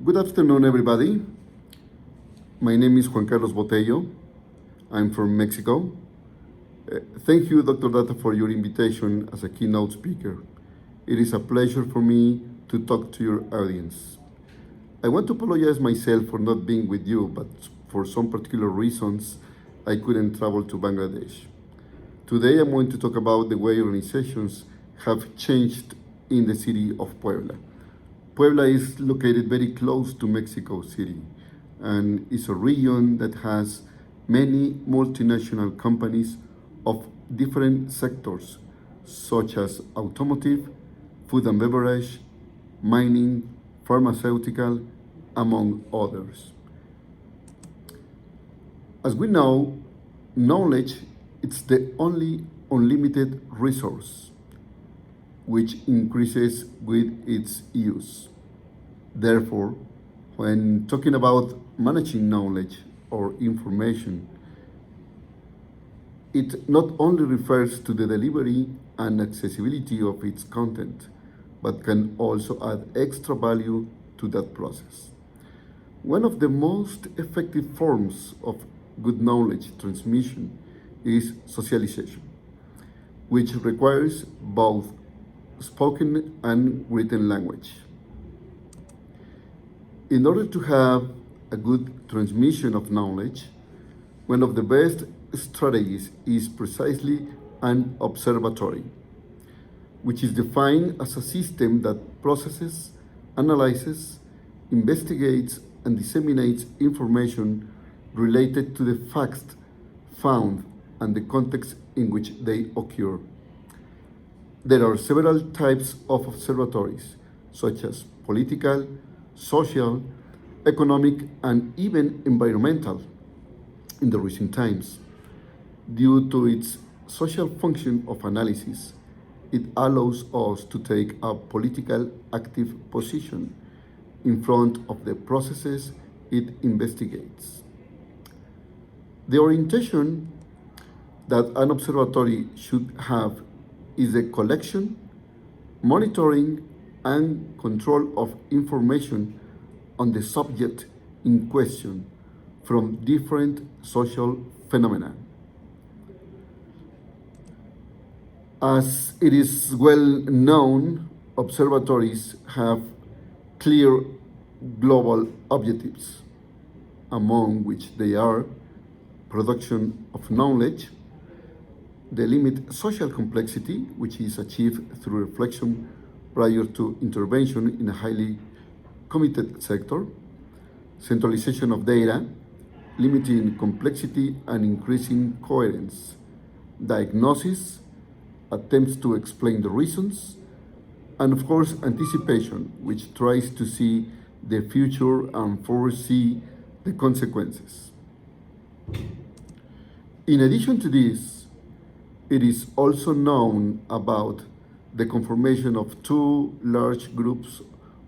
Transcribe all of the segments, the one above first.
Good afternoon, everybody. My name is Juan Botello. I'm from Mexico. Thank you, Dr. Data, for your invitation as a keynote speaker. It is a pleasure for me to talk to your audience. I want to apologize myself for not being with you, but for some particular reasons, I couldn't travel to Bangladesh. Today, I'm going to talk about the way organizations have changed in the city of Puebla. Puebla is located very close to Mexico City and is a region that has many multinational companies of different sectors, such as automotive, food and beverage, mining, pharmaceutical, among others. As we know, knowledge is the only unlimited resource which increases with its use. Therefore, when talking about managing knowledge or information, it not only refers to the delivery and accessibility of its content, but can also add extra value to that process. One of the most effective forms of good knowledge transmission is socialization, which requires both spoken and written language. In order to have a good transmission of knowledge, one of the best strategies is precisely an observatory, which is defined as a system that processes, analyzes, investigates, and disseminates information related to the facts found and the context in which they occur. There are several types of observatories, such as political, social, economic, and even environmental in the recent times. Due to its social function of analysis, it allows us to take a political active position in front of the processes it investigates. The orientation that an observatory should have is the collection, monitoring, and control of information on the subject in question from different social phenomena. As it is well known, observatories have clear global objectives, among which they are production of knowledge, they limit social complexity, which is achieved through reflection prior to intervention in a highly committed sector, centralization of data, limiting complexity and increasing coherence, diagnosis, attempts to explain the reasons, and of course, anticipation, which tries to see the future and foresee the consequences. In addition to this, it is also known about the conformation of two large groups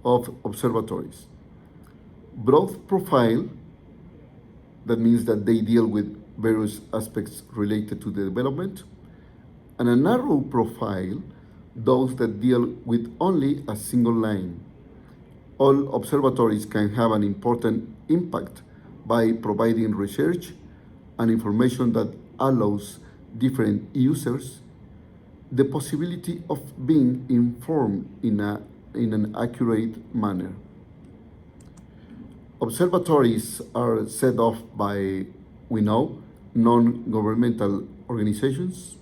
of observatories. Broad profile, that means that they deal with various aspects related to the development, and a narrow profile, those that deal with only a single line. All observatories can have an important impact by providing research and information that allows different users the possibility of being informed in an accurate manner. Observatories are set off by, we know, non-governmental organizations,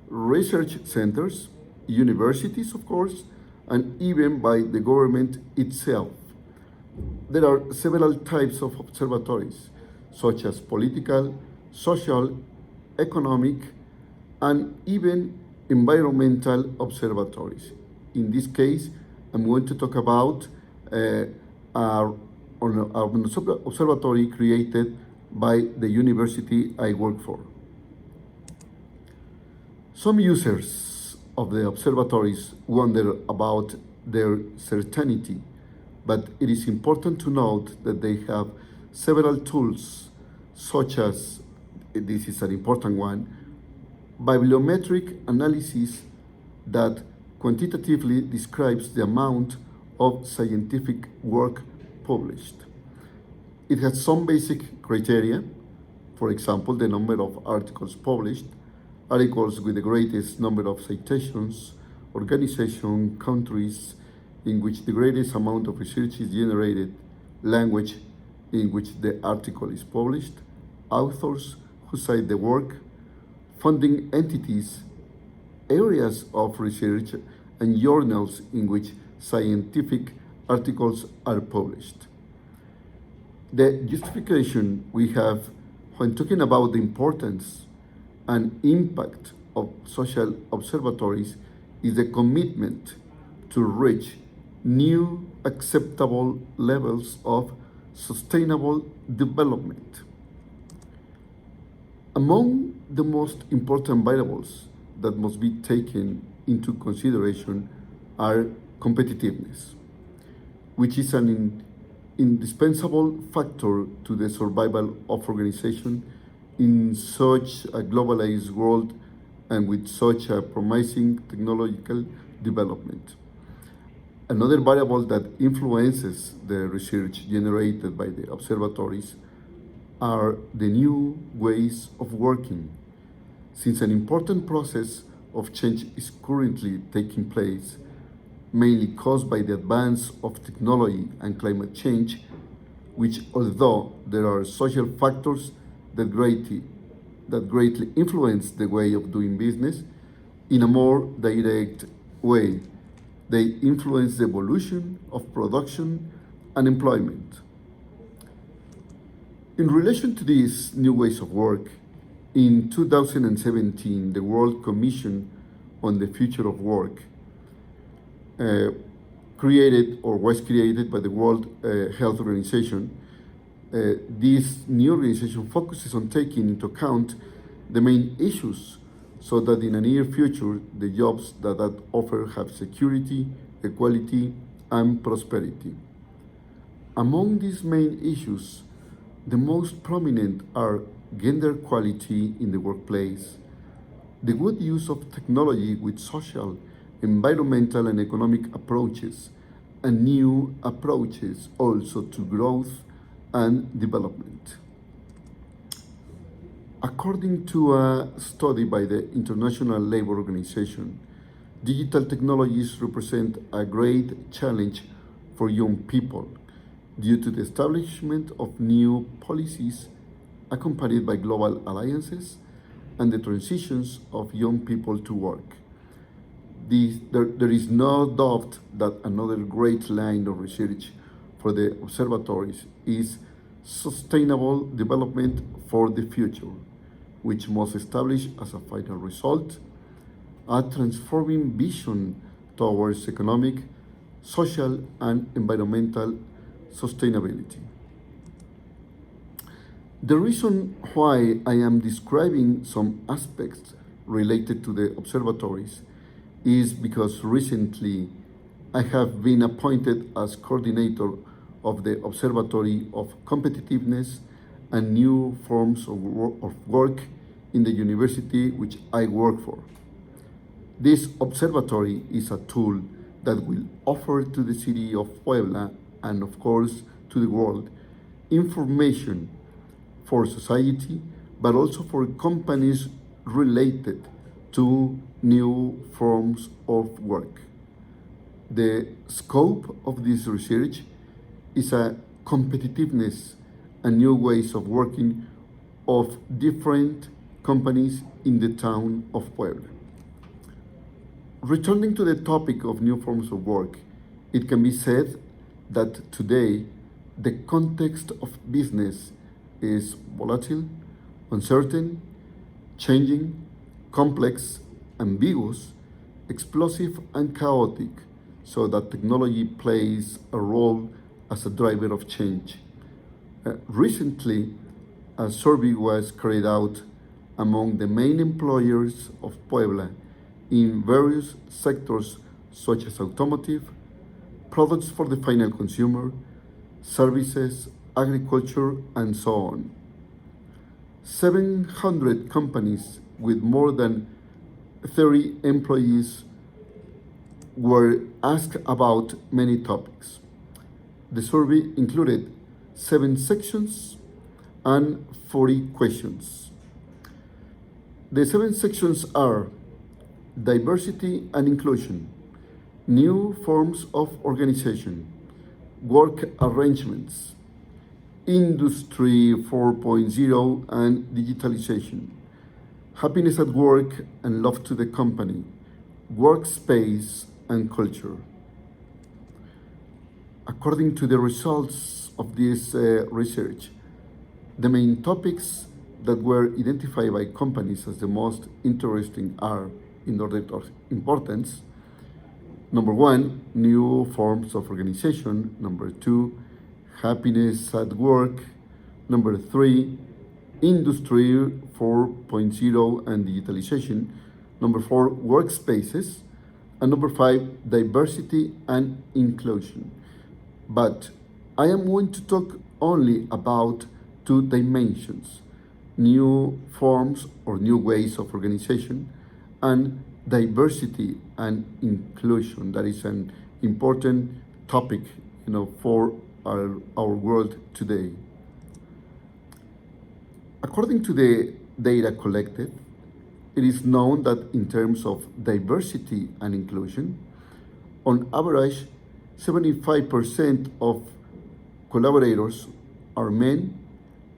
research centers, universities, of course, and even by the government itself. There are several types of observatories, such as political, social, economic, and even environmental observatories. In this case, I'm going to talk about an observatory created by the university I work for. Some users of the observatories wonder about their certainty, but it is important to note that they have several tools, such as, this is an important one, bibliometric analysis that quantitatively describes the amount of scientific work published. It has some basic criteria. For example, the number of articles published, articles with the greatest number of citations, organization, countries in which the greatest amount of research is generated, language in which the article is published, authors who cite the work, funding entities, areas of research, and journals in which scientific articles are published. The justification we have when talking about the importance and impact of social observatories is the commitment to reach new acceptable levels of sustainable development. Among the most important variables that must be taken into consideration are competitiveness, which is an indispensable factor to the survival of organization in such a globalized world and with such a promising technological development. Another variable that influences the research generated by the observatories are the new ways of working. Since an important process of change is currently taking place, mainly caused by the advance of technology and climate change, which, although there are social factors that greatly influence the way of doing business, in a more direct way, they influence the evolution of production and employment. In relation to these new ways of work, in 2017, the World Commission on the Future of Work was created by the World Health Organization. This new organization focuses on taking into account the main issues so that in the near future, the jobs that offer have security, equality, and prosperity. Among these main issues, the most prominent are gender equality in the workplace, the good use of technology with social, environmental, and economic approaches, and new approaches also to growth and development. According to a study by the International Labour Organization, digital technologies represent a great challenge for young people due to the establishment of new policies accompanied by global alliances and the transitions of young people to work. There is no doubt that another great line of research for the observatories is sustainable development for the future, which must establish as a final result a transforming vision towards economic, social, and environmental sustainability. The reason why I am describing some aspects related to the observatories is because recently I have been appointed as coordinator of the Observatory of Competitiveness and New Forms of Work in the university which I work for. This observatory is a tool that will offer to the city of Puebla and of course to the world information for society, but also for companies related to new forms of work. The scope of this research is a competitiveness and new ways of working of different companies in the town of Puebla. Returning to the topic of new forms of work, it can be said that today the context of business is volatile, uncertain, changing, complex, ambiguous, explosive, and chaotic, so that technology plays a role as a driver of change. Recently, a survey was carried out among the main employers of Puebla in various sectors such as automotive, products for the final consumer, services, agriculture, and so on. 700 companies with more than 30 employees were asked about many topics. The survey included 7 sections and 40 questions. The 7 sections are diversity and inclusion, new forms of organization, work arrangements, Industry 4.0 and digitalization, happiness at work and love to the company, workspace and culture. According to the results of this research, the main topics that were identified by companies as the most interesting are, in order of importance, number 1, new forms of organization. Number 2, happiness at work. Number 3, Industry 4.0 and digitalization. Number 4, workspaces. And number 5, diversity and inclusion. But I am going to talk only about 2 dimensions: new forms or new ways of organization, and diversity and inclusion. That is an important topic, for our world today. According to the data collected, it is known that in terms of diversity and inclusion, on average, 75% of collaborators are men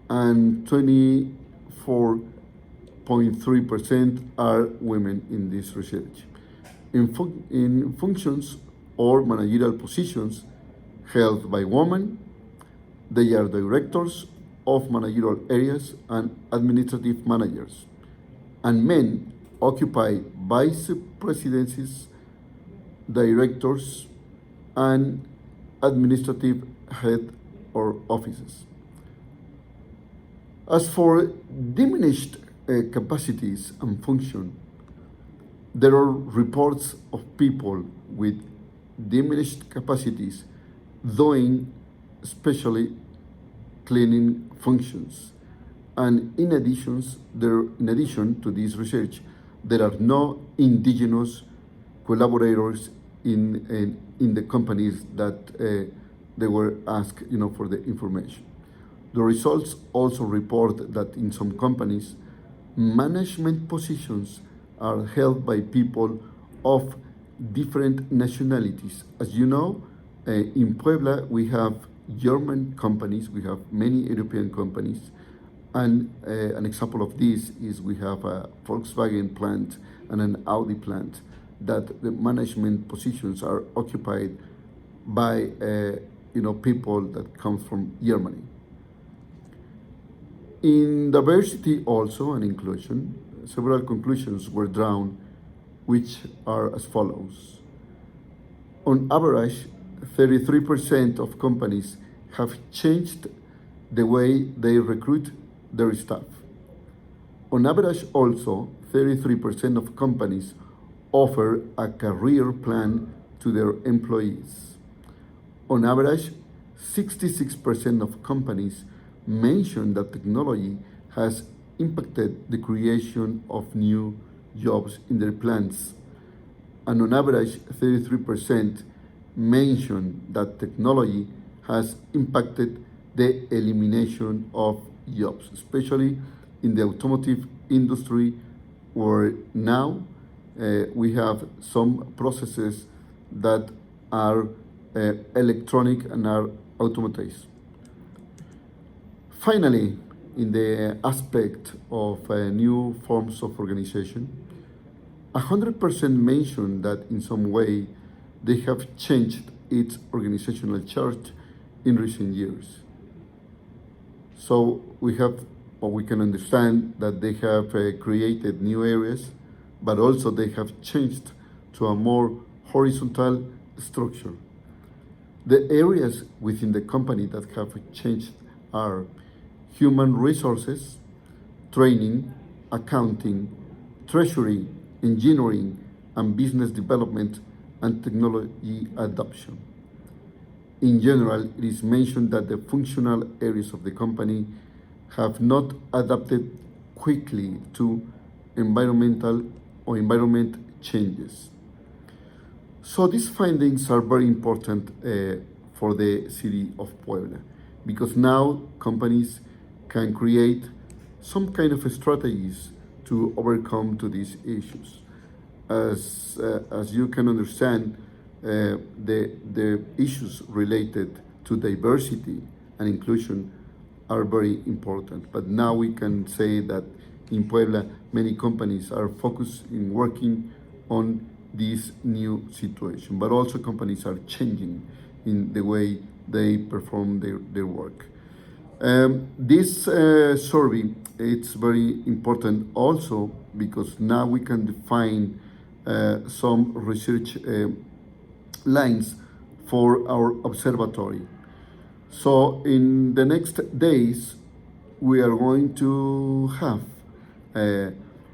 and 24.3% are women in this research. In functions or managerial positions held by women, they are directors of managerial areas and administrative managers, and men occupy vice presidencies, directors, and administrative head or offices. As for diminished capacities and function, there are reports of people with diminished capacities doing especially cleaning functions. And in addition to this research, there are no indigenous collaborators in the companies that they were asked, for the information. The results also report that in some companies, management positions are held by people of different nationalities. As you know, in Puebla, we have German companies, we have many European companies, and an example of this is we have a Volkswagen plant and an Audi plant that the management positions are occupied by people that come from Germany. In diversity also and inclusion, several conclusions were drawn, which are as follows. On average, 33% of companies have changed the way they recruit their staff. On average also, 33% of companies offer a career plan to their employees. On average, 66% of companies mention that technology has impacted the creation of new jobs in their plants. And on average, 33% mention that technology has impacted the elimination of jobs, especially in the automotive industry, where now we have some processes that are electronic and are automatized. Finally, in the aspect of new forms of organization, 100% mention that in some way they have changed its organizational chart in recent years. So we can understand that they have created new areas, but also they have changed to a more horizontal structure. The areas within the company that have changed are human resources, training, accounting, treasury, engineering, and business development and technology adoption. In general, it is mentioned that the functional areas of the company have not adapted quickly to environment changes. So these findings are very important for the city of Puebla, because now companies can create some kind of strategies to overcome to these issues. As you can understand, the issues related to diversity and inclusion are very important. But now we can say that in Puebla, many companies are focused in working on this new situation, but also companies are changing in the way they perform their work. This survey, it's very important also because now we can define some research lines for our observatory. So in the next days, we are going to have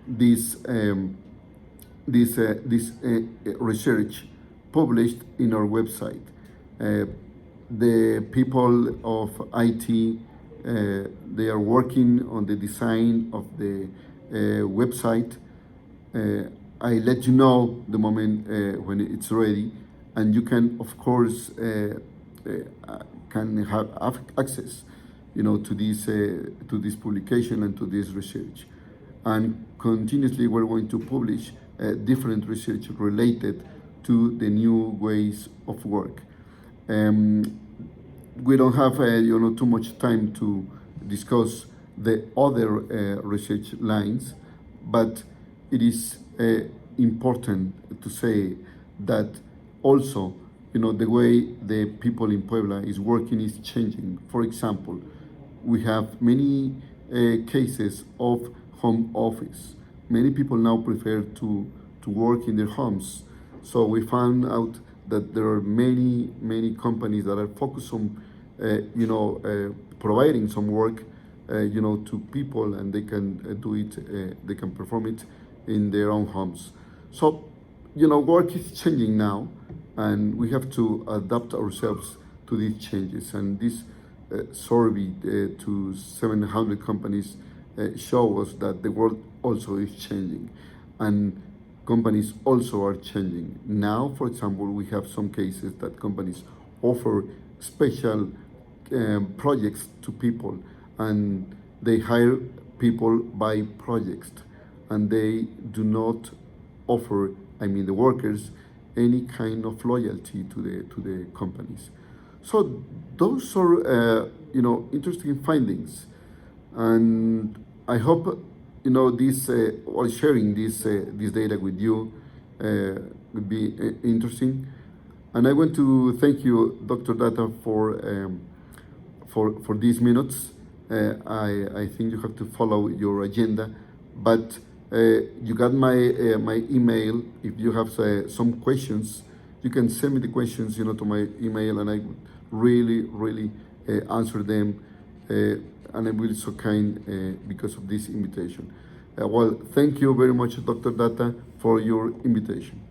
this research published in our website. The people of IT, they are working on the design of the website. I let you know the moment when it's ready, and you can, of course, can have access, to this publication and to this research. And continuously, we're going to publish different research related to the new ways of work. We don't have too much time to discuss the other research lines, but it is important to say that also the way the people in Puebla is working is changing. For example, we have many cases of home office. Many people now prefer to work in their homes. So we found out that there are many companies that are focused on providing some work to people, and they can do it, they can perform it in their own homes. So work is changing now, and we have to adapt ourselves to these changes. And this survey to 700 companies show us that the world also is changing, and companies also are changing. Now, for example, we have some cases that companies offer special projects to people, and they hire people by projects, and they do not offer, the workers, any kind of loyalty to the companies. So those are interesting findings, and I hope this or sharing this data with you would be interesting. And I want to thank you, Dr. Data, for these minutes. I think you have to follow your agenda, but you got my email. If you have some questions, you can send me the questions to my email, and I would really answer them. And I'm really so kind because of this invitation. Well, thank you very much, Dr. Data, for your invitation.